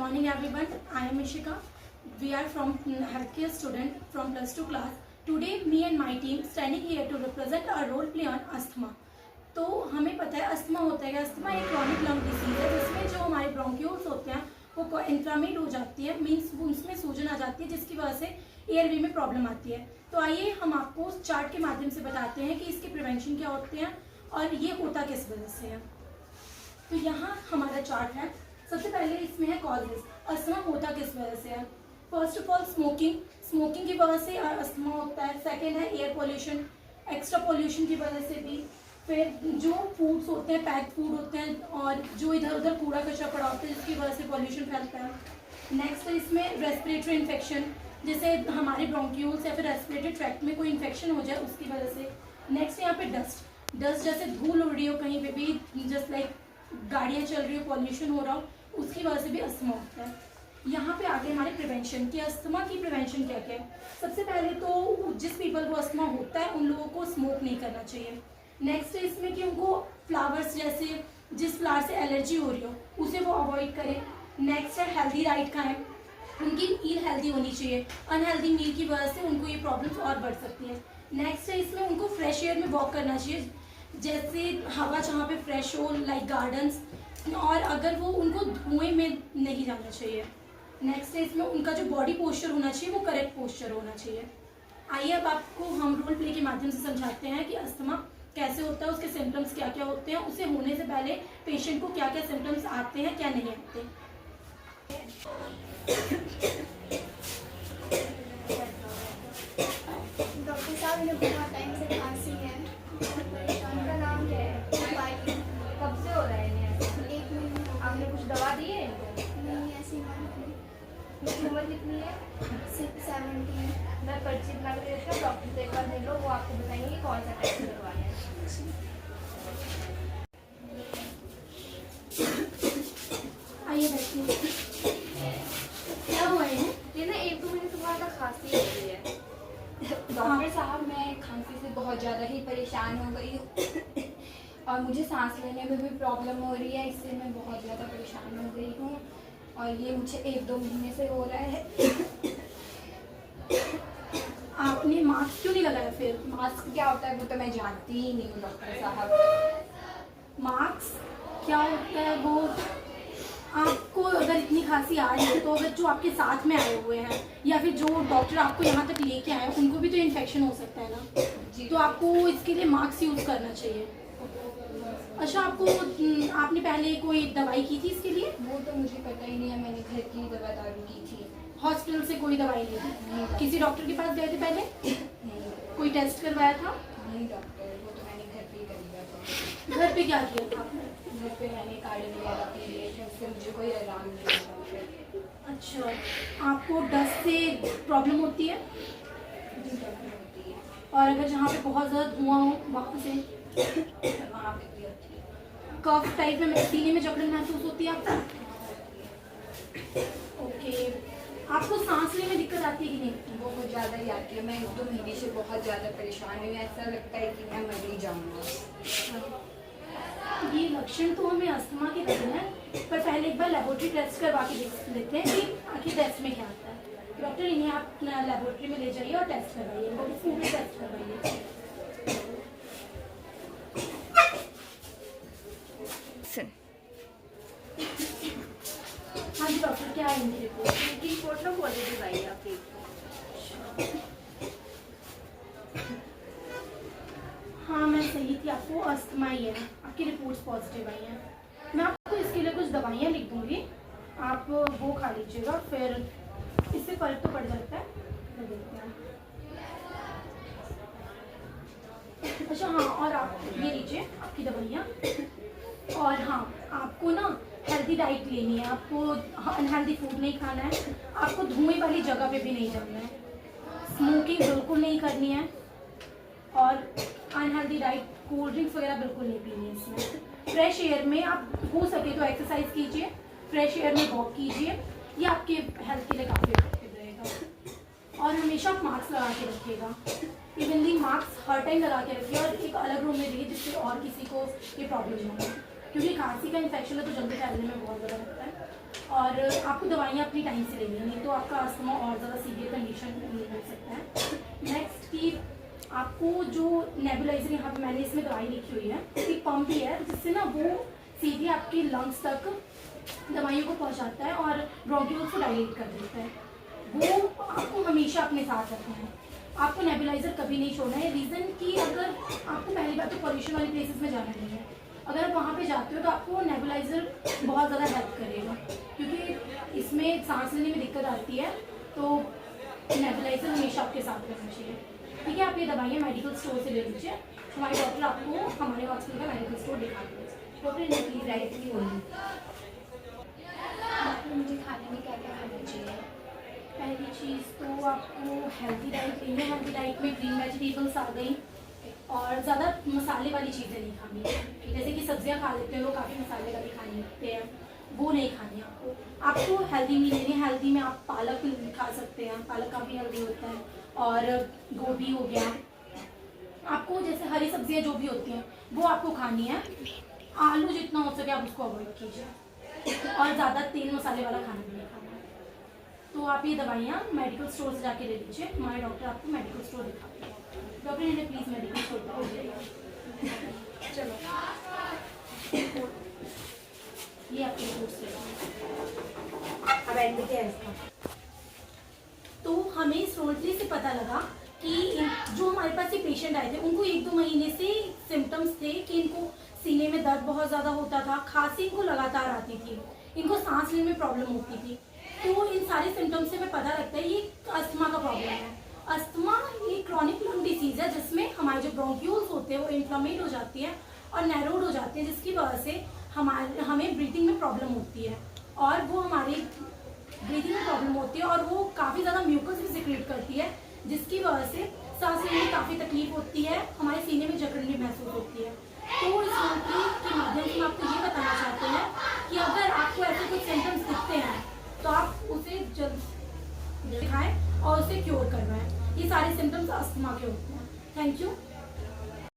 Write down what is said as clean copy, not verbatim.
morning everyone. I am Ishika. We are from healthcare student from plus 2 class. Today me and my team standing here to represent our role play on asthma. तो हमें पता है asthma होता है। Asthma एक chronic lung disease है जिसमें जो हमारे ब्रोंक्यूल्स होते हैं वो इन्फ्लामेट हो जाती है, मीन्स उसमें सूजन आ जाती है जिसकी वजह से एयरवे में प्रॉब्लम आती है। तो आइए हम आपको चार्ट के माध्यम से बताते हैं कि इसके प्रिवेंशन क्या होते हैं और ये होता किस वजह से है। तो यहाँ हमारा चार्ट है। सबसे पहले इसमें है कॉजेज, अस्थमा होता किस वजह से है। फर्स्ट ऑफ ऑल स्मोकिंग की वजह से अस्थमा होता है। सेकेंड है एयर पोल्यूशन, एक्स्ट्रा पोल्यूशन की वजह से भी। फिर जो फूड्स होते हैं, पैक्ड फूड होते हैं और जो इधर उधर कूड़ा कचरा पड़ा होता है जिसकी वजह से पोल्यूशन फैलता है। नेक्स्ट है इसमें रेस्पिरेटरी इन्फेक्शन, जैसे हमारे ब्रोंक्यूल्स या फिर रेस्पिरेटरी ट्रैक्ट में कोई इन्फेक्शन हो जाए उसकी वजह से। नेक्स्ट यहाँ पे डस्ट जैसे धूल उड़ रही हो कहीं पे भी, जस्ट लाइक गाड़ियाँ चल रही हो, पॉल्यूशन हो रहा हो, उसकी वजह से भी अस्थमा होता है। यहाँ पे आगे हमारे प्रिवेंशन की, अस्थमा की प्रिवेंशन क्या क्या है। सबसे पहले तो जिस पीपल को अस्थमा होता है उन लोगों को स्मोक नहीं करना चाहिए। नेक्स्ट है इसमें कि उनको फ्लावर्स जैसे जिस फ्लावर से एलर्जी हो रही हो उसे वो अवॉइड करें। नेक्स्ट है हेल्दी डाइट खाएं, उनकी मील हेल्दी होनी चाहिए। अनहेल्दी मील की वजह से उनको ये प्रॉब्लम्स और बढ़ सकती हैं। नेक्स्ट है इसमें उनको फ्रेश एयर में वॉक करना चाहिए, जैसे हवा जहाँ पे फ्रेश हो, लाइक गार्डन्स, और अगर वो उनको धुएं में नहीं जाना चाहिए। नेक्स्ट है इसमें उनका जो बॉडी पोस्चर होना चाहिए वो करेक्ट पोस्चर होना चाहिए। आइए अब आपको हम रोल प्ले के माध्यम से समझाते हैं कि अस्थमा कैसे होता है, उसके सिम्टम्स क्या क्या होते हैं, उसे होने से पहले पेशेंट को क्या क्या सिम्टम्स आते हैं क्या नहीं आते। डॉक्टर साहब ने बहुत टाइम से खांसी है। उनका नाम क्या है? कब से हो रहा है इन्हें? 1 महीने। आपने कुछ दवा दी है इनको? नहीं, ऐसी बात नहीं। इनकी उम्र कितनी है? 70। मैं पर्ची बना के देती हूँ, डॉक्टर से एक बार मिलो, वो आपको बताएंगे कि कौन सा टेस्ट करवाना है। आइए बैठिए। क्या हुआ है? ये ना 1-2 महीने से बहुत ज़्यादा खांसी हो रही है। डॉक्टर साहब, मैं खांसी से बहुत ज़्यादा ही परेशान हो गई हूँ और मुझे सांस लेने में भी प्रॉब्लम हो रही है, इससे मैं बहुत ज़्यादा परेशान हो गई हूँ और ये मुझे 1-2 महीने से हो रहा है। आपने मास्क क्यों नहीं लगाया फिर? मास्क क्या होता है वो तो मैं जानती ही नहीं हूँ डॉक्टर साहब। मास्क क्या होता है वो, आपको अगर इतनी खांसी आ रही है तो अगर जो आपके साथ में आए हुए हैं या फिर जो डॉक्टर आपको यहाँ तक लेके आए उनको भी तो इन्फेक्शन हो सकता है ना जी। तो आपको इसके लिए मास्क यूज़ करना चाहिए। अच्छा, आपने पहले कोई दवाई की थी इसके लिए? वो तो मुझे पता ही नहीं है, मैंने घर की दवा दारू की थी। हॉस्पिटल से कोई दवाई ली थी? किसी डॉक्टर के पास गए थे पहले? नहीं कोई टेस्ट करवाया था? नहीं डॉक्टर, वो तो मैंने घर पे ही कर लिया था। घर पे क्या किया था आपने? घर पे मैंने कार्ड वगैरह पी लिए थे, उससे मुझे कोई आराम नहीं हुआ। अच्छा, आपको डस्ट से प्रॉब्लम होती है? होती है, और अगर जहाँ पे बहुत ज़्यादा धुआं हो वहाँ से? वहाँ पे भी होती है। कफ टाइप में सीने में जकड़न महसूस होती है आपको? ओके, आपको सांस लेने में दिक्कत आती है कि नहीं? वो बहुत ज़्यादा ही आती है। मैं 1-2 महीने से बहुत ज़्यादा परेशान हूँ, ऐसा लगता है कि मैं मर ही जाऊँगा। ये लक्षण तो हमें अस्थमा के लग रहे हैं, पर पहले एक बार लेबोरेटरी टेस्ट करवा के देख लेते हैं कि आखिर टेस्ट में क्या आता है। डॉक्टर, इन्हें आप लेबोरेटरी में ले जाइए और टेस्ट करवाइए, इनको फूड टेस्ट करवाइए। हाँ जी डॉक्टर, क्या है इनकी रिपोर्ट? इनकी रिपोर्ट ना पॉजिटिव आई है आपकी। हाँ मैं सही थी, आपको अस्थमा ही है, आपकी रिपोर्ट्स पॉजिटिव आई हैं। मैं आपको इसके लिए कुछ दवाइयाँ लिख दूँगी, आप वो खा लीजिएगा, फिर इससे फर्क तो पड़ जाता है। मैं देखते हैं। अच्छा हाँ, और आप ये लीजिए आपकी दवाइयाँ। और हाँ, आपको ना हेल्दी डाइट लेनी है, आपको अनहेल्दी फूड नहीं खाना है, आपको धुएं वाली जगह पे भी नहीं जाना है, स्मोकिंग बिल्कुल नहीं करनी है और अनहेल्दी डाइट, कोल्ड ड्रिंक्स वगैरह बिल्कुल नहीं पीनी है इसमें। फ्रेश एयर में आप हो सके तो एक्सरसाइज कीजिए, फ्रेश एयर में वॉक कीजिए, ये आपके हेल्थ के लिए काफ़ी इफेक्टिव रहेगा। और हमेशा आप मास्क लगा के रखिएगा, इवनली मास्क हर टाइम लगा के रखिए और एक अलग रूम में रहिए जिससे और किसी को ये प्रॉब्लम ना हो, क्योंकि खांसी का इन्फेक्शन है तो जल्दी फैलने में बहुत ज़्यादा लगता है। और आपको दवाइयाँ अपनी टाइम से लेनी है, नहीं तो आपका अस्थमा और ज़्यादा सीवियर कंडीशन हो सकता है। नेक्स्ट की आपको जो नेबुलाइजर यहाँ पे मैंने इसमें दवाई लिखी हुई है, एक पंप ही है जिससे ना वो सीधे आपके लंग्स तक दवाइयों को पहुँचाता है और ब्रोंक्यूल्स को डायलेट कर देता है। वो आपको हमेशा अपने साथ रखना है, आपको नेबुलाइजर कभी नहीं छोड़ना है। रीज़न कि अगर आपको पहली बात तो पॉल्यूशन वाली प्लेसेस में जाना नहीं है, अगर आप वहाँ पे जाते हो तो आपको नेबुलाइजर बहुत ज़्यादा हेल्प करेगा, क्योंकि इसमें सांस लेने में दिक्कत आती है, तो नेबुलाइजर हमेशा आपके साथ रहना चाहिए। ठीक है, आप ये दवाइयाँ मेडिकल स्टोर से ले लीजिए, हमारे डॉक्टर आपको हमारे हॉस्पिटल का मेडिकल स्टोर दिखा देंगे। डॉक्टर ने प्लीज़ डायरेक्टली बोलिए। डॉक्टर मुझे खाने में क्या क्या खाना चाहिए? पहली चीज़ तो आपको हेल्दी डाइट लेनी है। हेल्दी डाइट में ग्रीन वेजिटेबल्स आ गई और ज़्यादा मसाले वाली चीज़ें नहीं खानी, जैसे कि सब्जियां खा लेते हैं लोग, काफ़ी मसाले वाली खाने लगते हैं, वो नहीं खानी आपको। आपको हेल्दी मील लेनी है। हेल्दी में आप पालक खा सकते हैं, पालक काफ़ी हेल्दी होता है, और गोभी हो गया। आपको जैसे हरी सब्जियां जो भी होती हैं वो आपको खानी है। आलू जितना हो सके आप उसको अवॉइड कीजिए, और ज़्यादा तेल मसाले वाला खाना भी नहीं खाना है। तो आप ये दवाइयाँ मेडिकल स्टोर से जाके ले लीजिए, हमारे डॉक्टर आपको मेडिकल स्टोर दिखा देंगे। डॉक्टर ने प्लीज़ मेडिकल स्टोर पर हो जाइए। चलो ये आपके रिपोर्ट्स ले। अब एंड क्या है इसका? तो हमें इस रोल्ट्री से पता लगा कि जो हमारे पास ये पेशेंट आए थे उनको 1-2 महीने से सिम्टम्स थे कि इनको सीने में दर्द बहुत ज़्यादा होता था, खांसी इनको लगातार आती थी, इनको सांस लेने में प्रॉब्लम होती थी। तो इन सारे सिम्टम्स से हमें पता लगता है ये अस्थमा का प्रॉब्लम है। अस्थमा ये क्रॉनिक लंग डिसीज है जिसमें हमारे जो ब्रोंक्यूल्स होते हैं वो इन्फ्लेमेट हो जाती है और नैरोड हो जाती है, जिसकी वजह से हमें ब्रीथिंग में प्रॉब्लम होती है, और वो हमारी ब्रीथिंग में प्रॉब्लम होती है और वो काफ़ी ज़्यादा म्यूकस भी सिक्रेट करती है, जिसकी वजह से सांस लेने में काफ़ी तकलीफ होती है, हमारे सीने में जकड़न भी महसूस होती है। तो इस रोल्ट्री के माध्यम से हम आपको ये बताना चाहते हैं कि अगर आपको ऐसे कुछ सिम्टम्स दिखते हैं तो आप उसे जल्द दिखाएं और उसे क्योर करवाएं। ये सारे सिम्टम्स अस्थमा के होते हैं। Thank you.